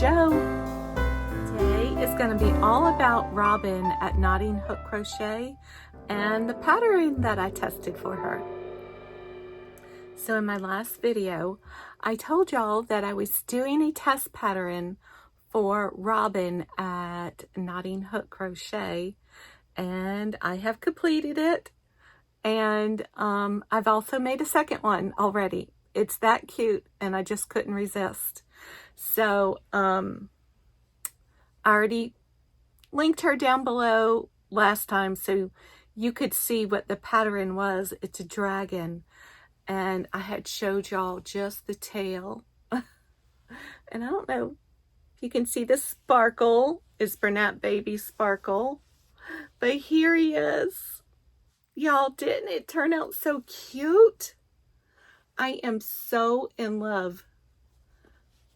Jo. Today is going to be all about Robin at Knotting Hook Crochet and the pattern that I tested for her. So in my last video, I told y'all that I was doing a test pattern for Robin at Knotting Hook Crochet, and I have completed it. And I've also made a second one already. It's that cute, and I just couldn't resist. So I already linked her down below last time so you could see what the pattern was. It's a dragon, and I had showed y'all just the tail. And I don't know if you can see the sparkle. It's Bernat Baby Sparkle, but here he is. Y'all, didn't it turn out so cute? I am so in love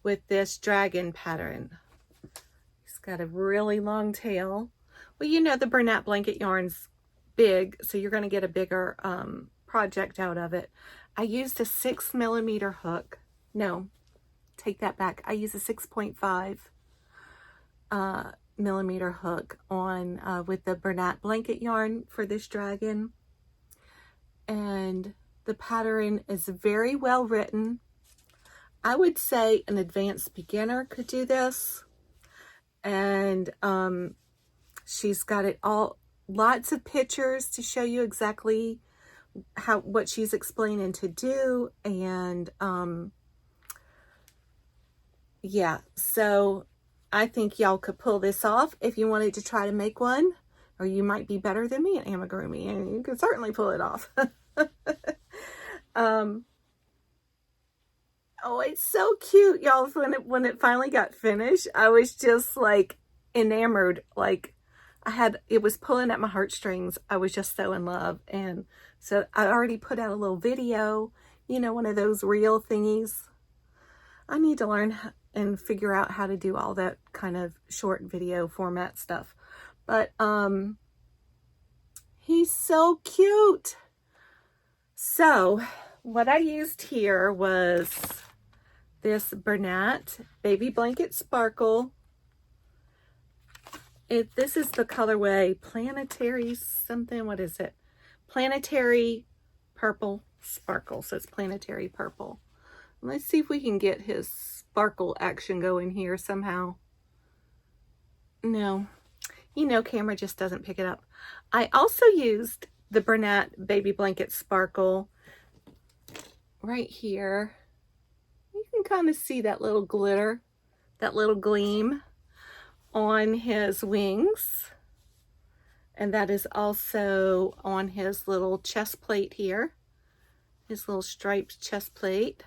with this dragon pattern. He's got a really long tail. Well, you know the Bernat blanket yarn's big, so you're going to get a bigger project out of it. I used a 6mm hook. No, take that back. I used a 6.5 millimeter hook on with the Bernat blanket yarn for this dragon. And the pattern is very well written. I would say an advanced beginner could do this. And she's got it all, lots of pictures to show you exactly what she's explaining to do. And yeah, so I think y'all could pull this off if you wanted to try to make one, or you might be better than me at amigurumi, and you can certainly pull it off. Oh, it's so cute, y'all. When it finally got finished, I was just like enamored. Like it was pulling at my heartstrings. I was just so in love. And so I already put out a little video, you know, one of those reel thingies. I need to learn and figure out how to do all that kind of short video format stuff. But he's so cute. So what I used here was this Bernat Baby Blanket Sparkle. This is the colorway Planetary something. What is it? Planetary Purple Sparkle. So it's Planetary Purple. Let's see if we can get his sparkle action going here somehow. No, you know, camera just doesn't pick it up. I also used the Bernat Baby Blanket Sparkle right here. You can kind of see that little glitter, that little gleam on his wings. And that is also on his little chest plate here, his little striped chest plate.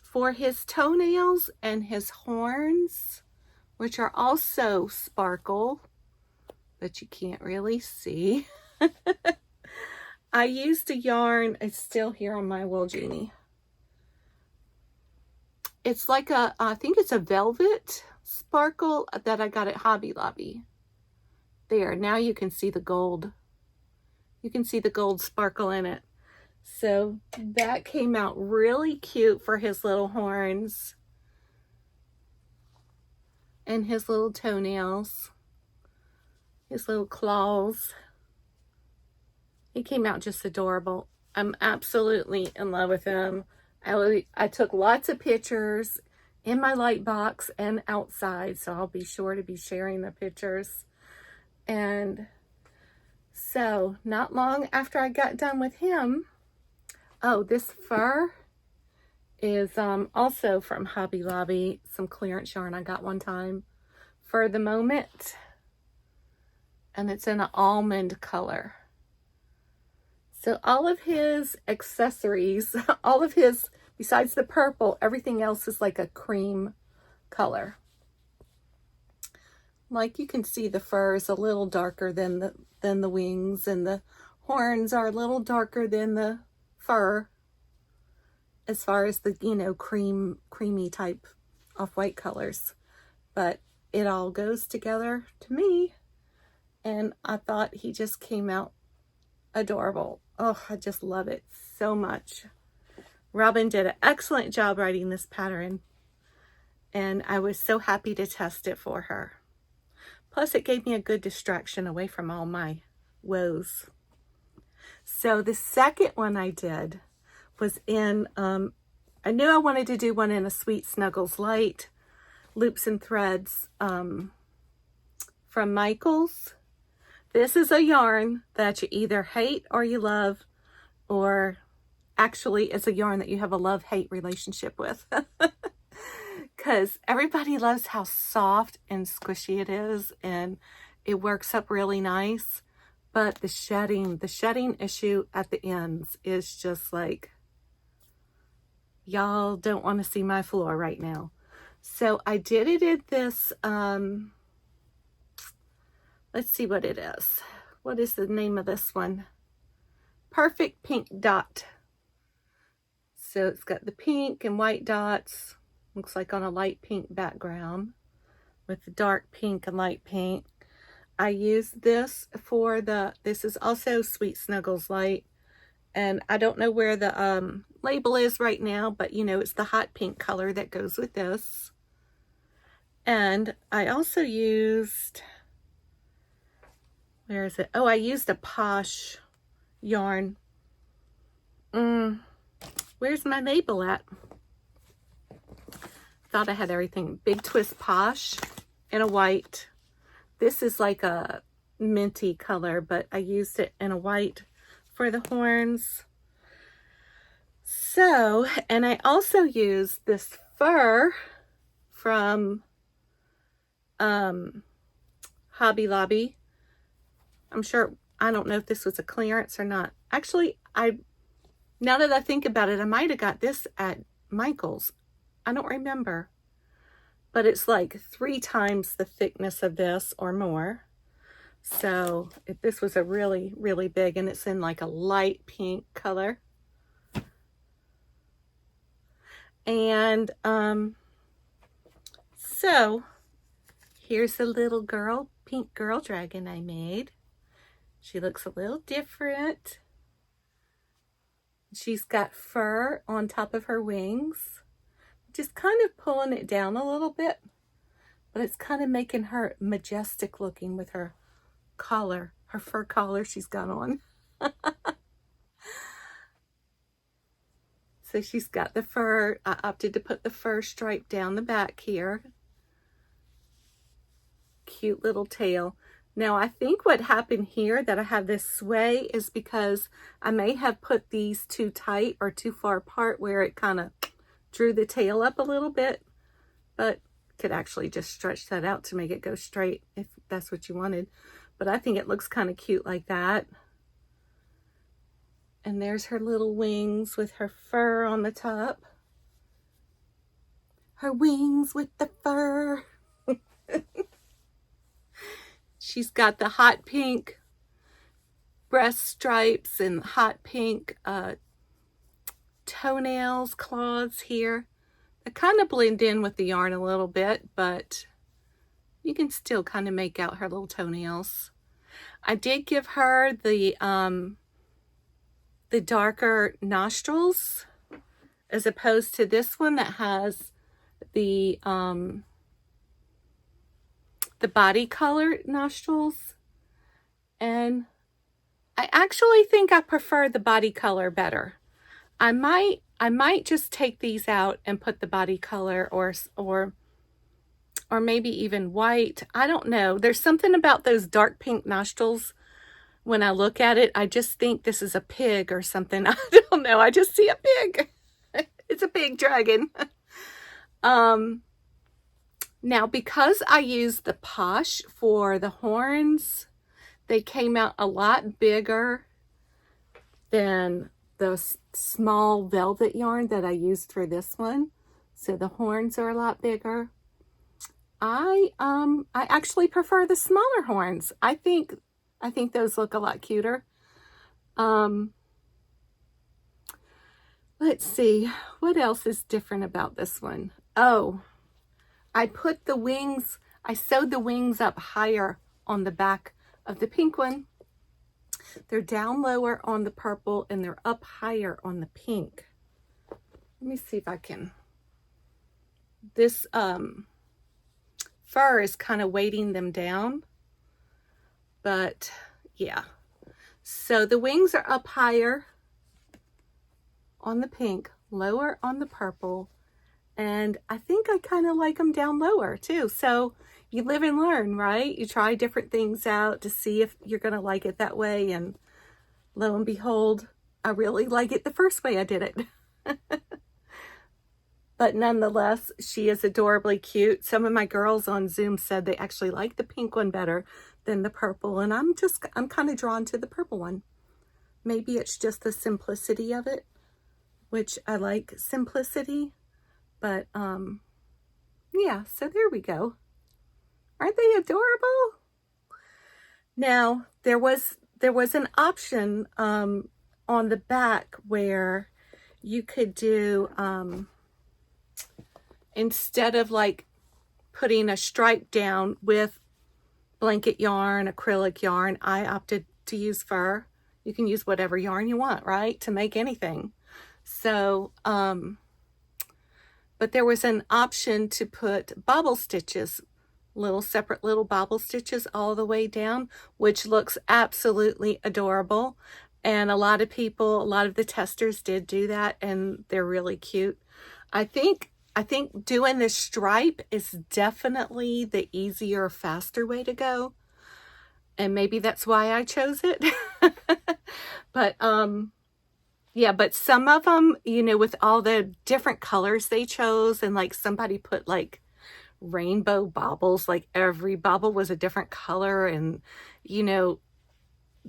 For his toenails and his horns, which are also sparkle, but you can't really see. I used a yarn, it's still here on my wool genie. It's like I think it's a velvet sparkle that I got at Hobby Lobby. There, now you can see the gold. You can see the gold sparkle in it. So that came out really cute for his little horns and his little toenails, his little claws. He came out just adorable. I'm absolutely in love with him. I took lots of pictures in my light box and outside, so I'll be sure to be sharing the pictures. And so not long after I got done with him, oh, this fur is also from Hobby Lobby, some clearance yarn I got one time for the moment. And it's in an almond color. So all of his accessories, all of his, besides the purple, everything else is like a cream color. Like you can see the fur is a little darker than the wings, and the horns are a little darker than the fur as far as the, you know, creamy type off-white colors. But it all goes together to me, and I thought he just came out adorable. Oh, I just love it so much. Robin did an excellent job writing this pattern. and I was so happy to test it for her. Plus, it gave me a good distraction away from all my woes. So the second one I did was in, I knew I wanted to do one in a Sweet Snuggles Light, Loops and Threads from Michaels. This is a yarn that you either hate or you love, or actually it's a yarn that you have a love-hate relationship with. Because everybody loves how soft and squishy it is, and it works up really nice. But the shedding issue at the ends is just like, y'all don't want to see my floor right now. So I did it in this, let's see what it is. What is the name of this one? Perfect Pink Dot. So it's got the pink and white dots. Looks like on a light pink background with the dark pink and light pink. I used this for this is also Sweet Snuggles Light. And I don't know where the label is right now, but you know, it's the hot pink color that goes with this. And I also used, where is it? Oh, I used a Posh yarn. Where's my label at? Thought I had everything. Big Twist Posh in a white. This is like a minty color, but I used it in a white for the horns. So, and I also used this fur from Hobby Lobby. I'm sure, I don't know if this was a clearance or not. Actually, now that I think about it, I might have got this at Michael's. I don't remember. But it's like 3 times the thickness of this or more. So this was a really, really big, and it's in like a light pink color. And so here's the little girl, pink girl dragon I made. She looks a little different. She's got fur on top of her wings. Just kind of pulling it down a little bit, but it's kind of making her majestic looking with her collar, her fur collar she's got on. So she's got the fur. I opted to put the fur stripe down the back here. Cute little tail. Now I think what happened here that I have this sway is because I may have put these too tight or too far apart where it kind of drew the tail up a little bit, but could actually just stretch that out to make it go straight if that's what you wanted. But I think it looks kind of cute like that. And there's her little wings with her fur on the top. Her wings with the fur. She's got the hot pink breast stripes and hot pink toenails, claws here. They kind of blend in with the yarn a little bit, but you can still kind of make out her little toenails. I did give her the darker nostrils as opposed to this one that has the body color nostrils. And I actually think I prefer the body color better. I might just take these out and put the body color or maybe even white. I don't know. There's something about those dark pink nostrils. When I look at it, I just think this is a pig or something. I don't know. I just see a pig. It's a pig dragon. Now, because I used the Posh for the horns, they came out a lot bigger than the small velvet yarn that I used for this one. So the horns are a lot bigger. I actually prefer the smaller horns. I think those look a lot cuter. Let's see, what else is different about this one? Oh, I put the wings, I sewed the wings up higher on the back of the pink one. They're down lower on the purple and they're up higher on the pink. Let me see if I can this fur is kind of weighting them down. But yeah, so the wings are up higher on the pink, lower on the purple, and I think I kind of like them down lower too. So you live and learn, right? You try different things out to see if you're going to like it that way, and lo and behold, I really like it the first way I did it. But nonetheless, she is adorably cute. Some of my girls on Zoom said they actually like the pink one better than the purple, and I'm kind of drawn to the purple one. Maybe it's just the simplicity of it, which I like simplicity. But yeah, so there we go. Aren't they adorable? Now, there was an option on the back where you could do instead of like putting a stripe down with blanket yarn, acrylic yarn, I opted to use fur. You can use whatever yarn you want, right, to make anything. So, but there was an option to put bobble stitches, separate little bobble stitches all the way down, which looks absolutely adorable. And a lot of the testers did do that, and they're really cute. I think doing this stripe is definitely the easier, faster way to go. And maybe that's why I chose it. But yeah, but some of them, you know, with all the different colors they chose, and like somebody put like rainbow baubles, like every bauble was a different color, and you know,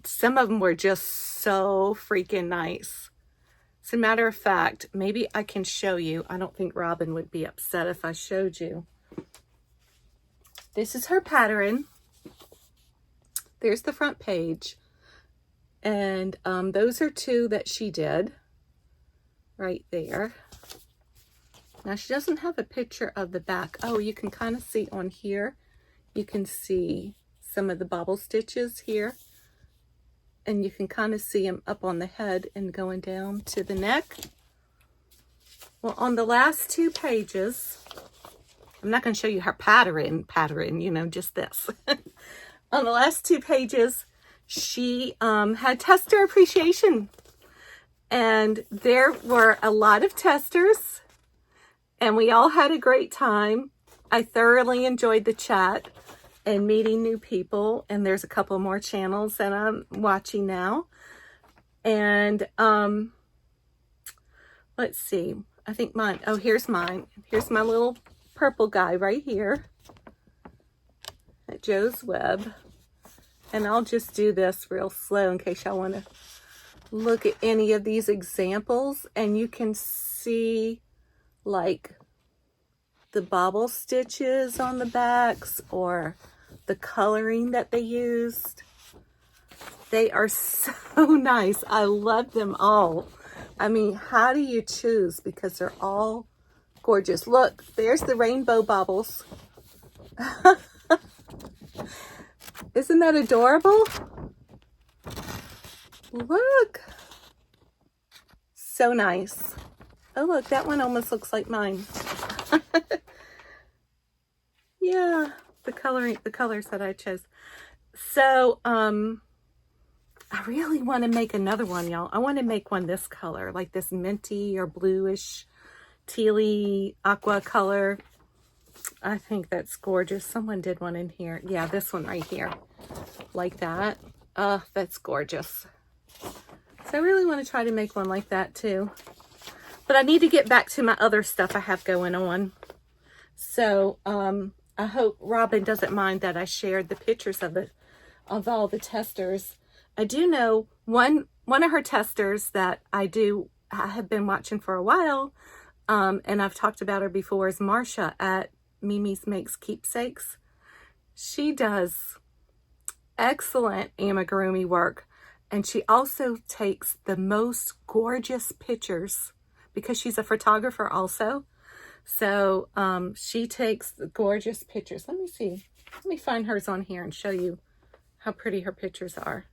some of them were just so freaking nice. As a matter of fact, maybe I can show you. I don't think Robin would be upset if I showed you. This is her pattern. There's the front page. And those are two that she did right there. Now she doesn't have a picture of the back. Oh, you can kind of see on here. You can see some of the bobble stitches here. And you can kind of see them up on the head and going down to the neck. Well, on the last two pages, I'm not going to show you her pattern, you know, just this. On the last two pages, she had tester appreciation. And there were a lot of testers, and we all had a great time. I thoroughly enjoyed the chat and meeting new people, and there's a couple more channels that I'm watching now. And let's see, I think mine, oh, here's mine. Here's my little purple guy right here at Joe's Web. And I'll just do this real slow in case y'all want to look at any of these examples, and you can see like the bobble stitches on the backs or the coloring that they used. They are so nice. I love them all. I mean, how do you choose? Because they're all gorgeous. Look, there's the rainbow bobbles. Isn't that adorable? Look. So nice. Oh, look, that one almost looks like mine. Yeah, the colors that I chose. So, I really want to make another one, y'all. I want to make one this color, like this minty or bluish, tealy aqua color. I think that's gorgeous. Someone did one in here. Yeah, this one right here. Like that. That's gorgeous. So I really want to try to make one like that too. But I need to get back to my other stuff I have going on. So, I hope Robin doesn't mind that I shared the pictures of all the testers. I do know one of her testers that I have been watching for a while, and I've talked about her before, is Marsha at Mimi's Makes Keepsakes. She does excellent amigurumi work, and she also takes the most gorgeous pictures because she's a photographer also. So she takes the gorgeous pictures. Let me see. Let me find hers on here and show you how pretty her pictures are.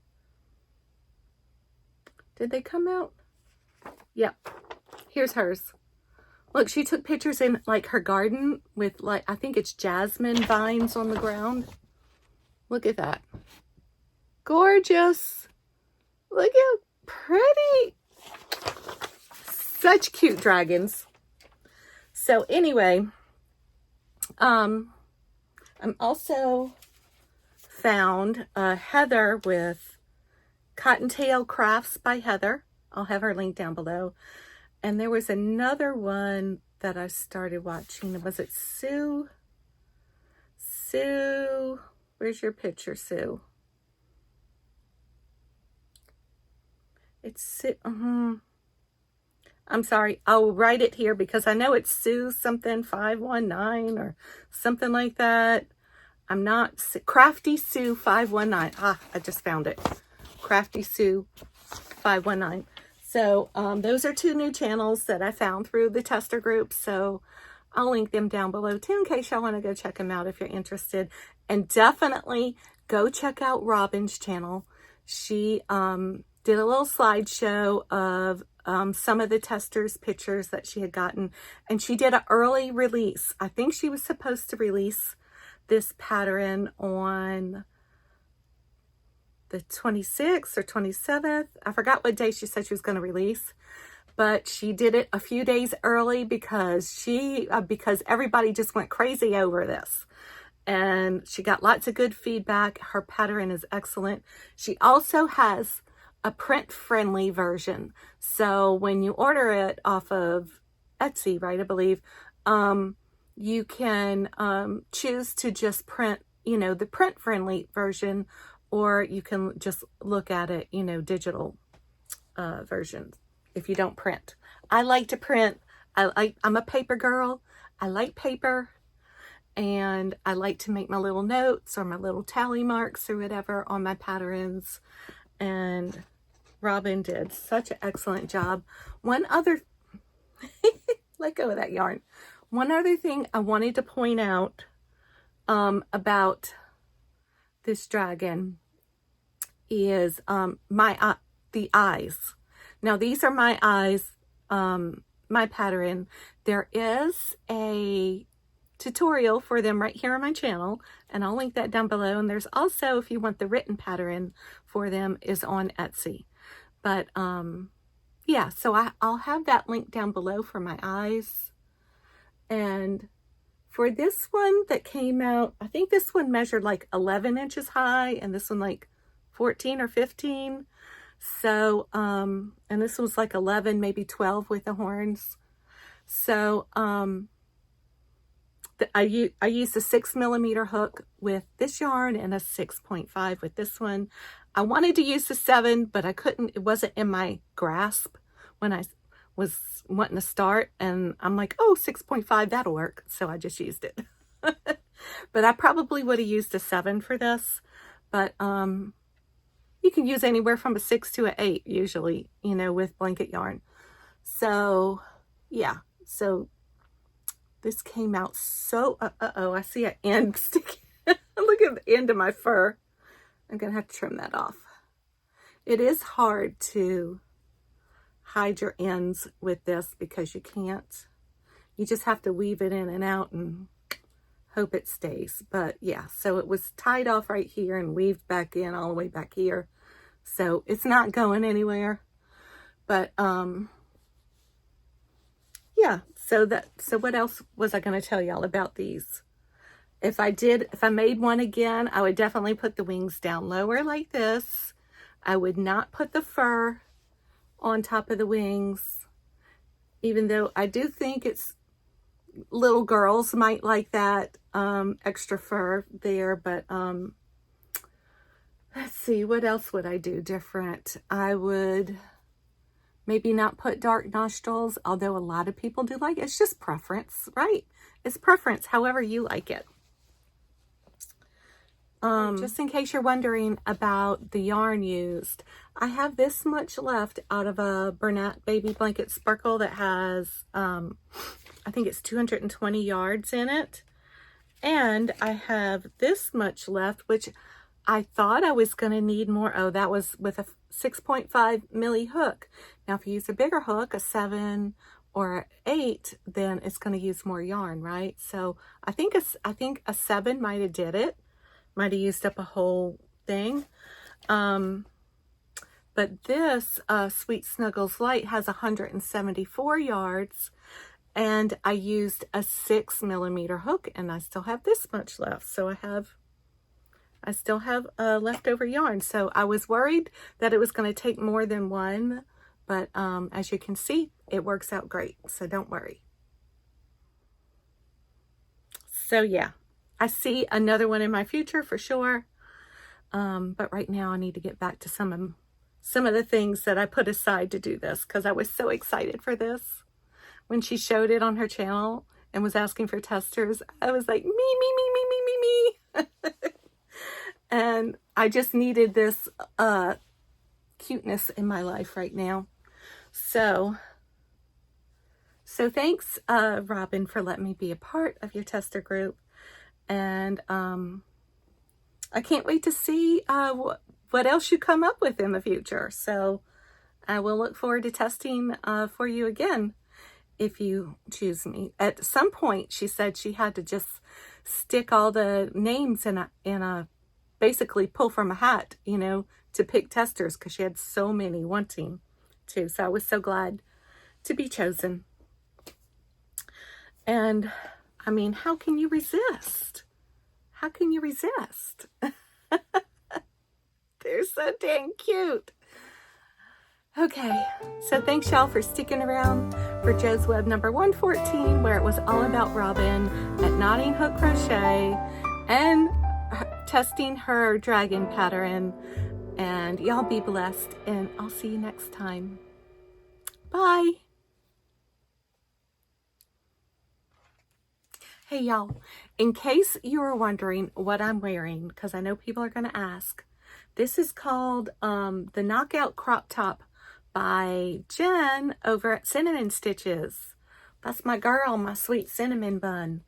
Did they come out? Yep. Here's hers. Look, she took pictures in like her garden with like, I think it's jasmine vines on the ground. Look at that. Gorgeous. Look how pretty. Such cute dragons. So anyway, I'm also found Heather with Cottontail Crafts by Heather. I'll have her link down below. And there was another one that I started watching. Was it Sue? Sue, where's your picture, Sue? It's Sue. I'm sorry. I'll write it here because I know it's Sue something 519 or something like that. I'm not Crafty Sue 519. Ah, I just found it. Crafty Sue 519. So those are two new channels that I found through the tester group. So I'll link them down below too in case y'all want to go check them out if you're interested. And definitely go check out Robin's channel. She did a little slideshow of some of the testers' pictures that she had gotten. And she did an early release. I think she was supposed to release this pattern on the 26th or 27th. I forgot what day she said she was going to release, but she did it a few days early because because everybody just went crazy over this. And she got lots of good feedback. Her pattern is excellent. She also has a print-friendly version. So when you order it off of Etsy, right, I believe, you can choose to just print, you know, the print-friendly version, or you can just look at it, you know, digital version if you don't print. I like to print. I'm a paper girl. I like paper. And I like to make my little notes or my little tally marks or whatever on my patterns. And Robin did such an excellent job. One other, let go of that yarn. One other thing I wanted to point out about this dragon is the eyes. Now these are my eyes, my pattern. There is a tutorial for them right here on my channel, and I'll link that down below. And there's also, if you want the written pattern for them, is on Etsy. But yeah, so I'll have that link down below for my eyes. And for this one that came out, I think this one measured like 11 inches high and this one like 14 or 15. So, and this was like 11, maybe 12 with the horns. So, I used a 6mm hook with this yarn and a 6.5 with this one. I wanted to use the 7, but I couldn't. It wasn't in my grasp when I was wanting to start. And I'm like, oh, 6.5, that'll work. So I just used it. But I probably would have used a 7 for this. But you can use anywhere from a 6 to an 8 usually, you know, with blanket yarn. So yeah, so this came out so, uh-oh, I see an end sticking. Look at the end of my fur. I'm going to have to trim that off. It is hard to hide your ends with this because you can't. You just have to weave it in and out and hope it stays. But yeah, so it was tied off right here and weaved back in all the way back here. So it's not going anywhere. But, yeah, so what else was I going to tell y'all about these? If I made one again, I would definitely put the wings down lower like this. I would not put the fur on top of the wings, even though I do think it's little girls might like that extra fur there. But let's see, what else would I do different? I would maybe not put dark nostrils, although a lot of people do like it. It's just preference, right? It's preference, however you like it. Just in case you're wondering about the yarn used, I have this much left out of a Bernat Baby Blanket Sparkle that has, I think it's 220 yards in it. And I have this much left, which I thought I was going to need more. Oh, that was with a 6.5 milli hook. Now, if you use a bigger hook, a 7 or 8, then it's going to use more yarn, right? So I think a 7 might have did it, might have used up a whole thing. But this Sweet Snuggles Light has 174 yards, and I used a 6mm hook, and I still have this much left. So I still have leftover yarn. So I was worried that it was going to take more than one, but as you can see, it works out great. So don't worry. So yeah, I see another one in my future for sure. But right now I need to get back to some of the things that I put aside to do this, because I was so excited for this. When she showed it on her channel and was asking for testers, I was like, me. And I just needed this cuteness in my life right now. So thanks, Robin, for letting me be a part of your tester group. And I can't wait to see what else you come up with in the future. So I will look forward to testing for you again if you choose me. At some point, she said she had to just stick all the names in a basically pull from a hat, you know, to pick testers, because she had so many wanting to. So I was so glad to be chosen. And I mean, how can you resist? How can you resist? They're so dang cute. Okay, so thanks y'all for sticking around for Jo's Web number 114, where it was all about Robin at Knotting Hook Crochet and testing her dragon pattern. And y'all be blessed, and I'll see you next time. Bye. Hey y'all, in case you were wondering what I'm wearing, because I know people are going to ask, this is called the Knockout Crop Top by Jen over at Cinnamon Stitches. That's my girl, my sweet cinnamon bun.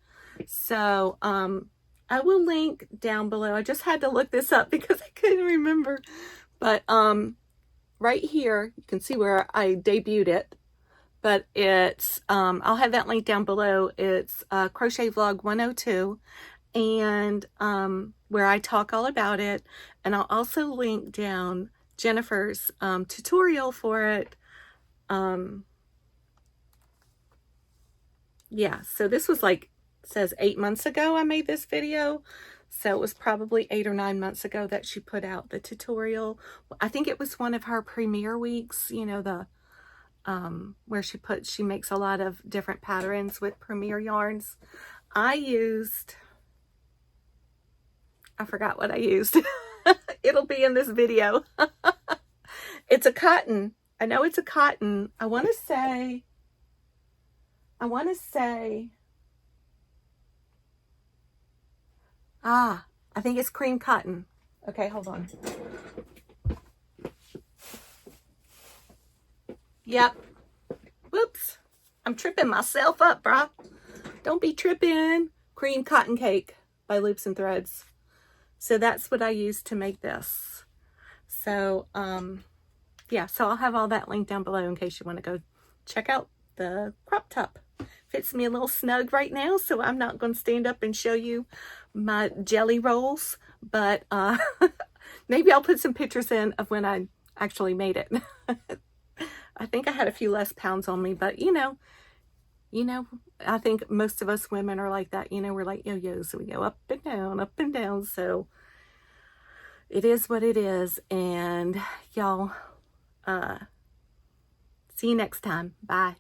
So I will link down below. I just had to look this up because I couldn't remember. But right here, you can see where I debuted it. But it's, I'll have that link down below. It's Crochet Vlog 102, and where I talk all about it. And I'll also link down Jennifer's tutorial for it. Yeah, so this was like, says 8 months ago I made this video. So it was probably 8 or 9 months ago that she put out the tutorial. I think it was one of her premiere weeks, you know, the where she makes a lot of different patterns with premiere yarns. I forgot what I used. It'll be in this video. It's a cotton. I know it's a cotton. I want to say, I think it's cream cotton. Okay, hold on. Yep. Whoops. I'm tripping myself up, brah. Don't be tripping. Cream Cotton Cake by Loops and Threads. So that's what I used to make this. So, yeah, so I'll have all that linked down below in case you want to go check out the crop top. Fits me a little snug right now, so I'm not going to stand up and show you my jelly rolls, but maybe I'll put some pictures in of when I actually made it. I think I had a few less pounds on me, but you know, I think most of us women are like that. You know, we're like yo-yos, so we go up and down. So it is what it is. And y'all, see you next time. Bye.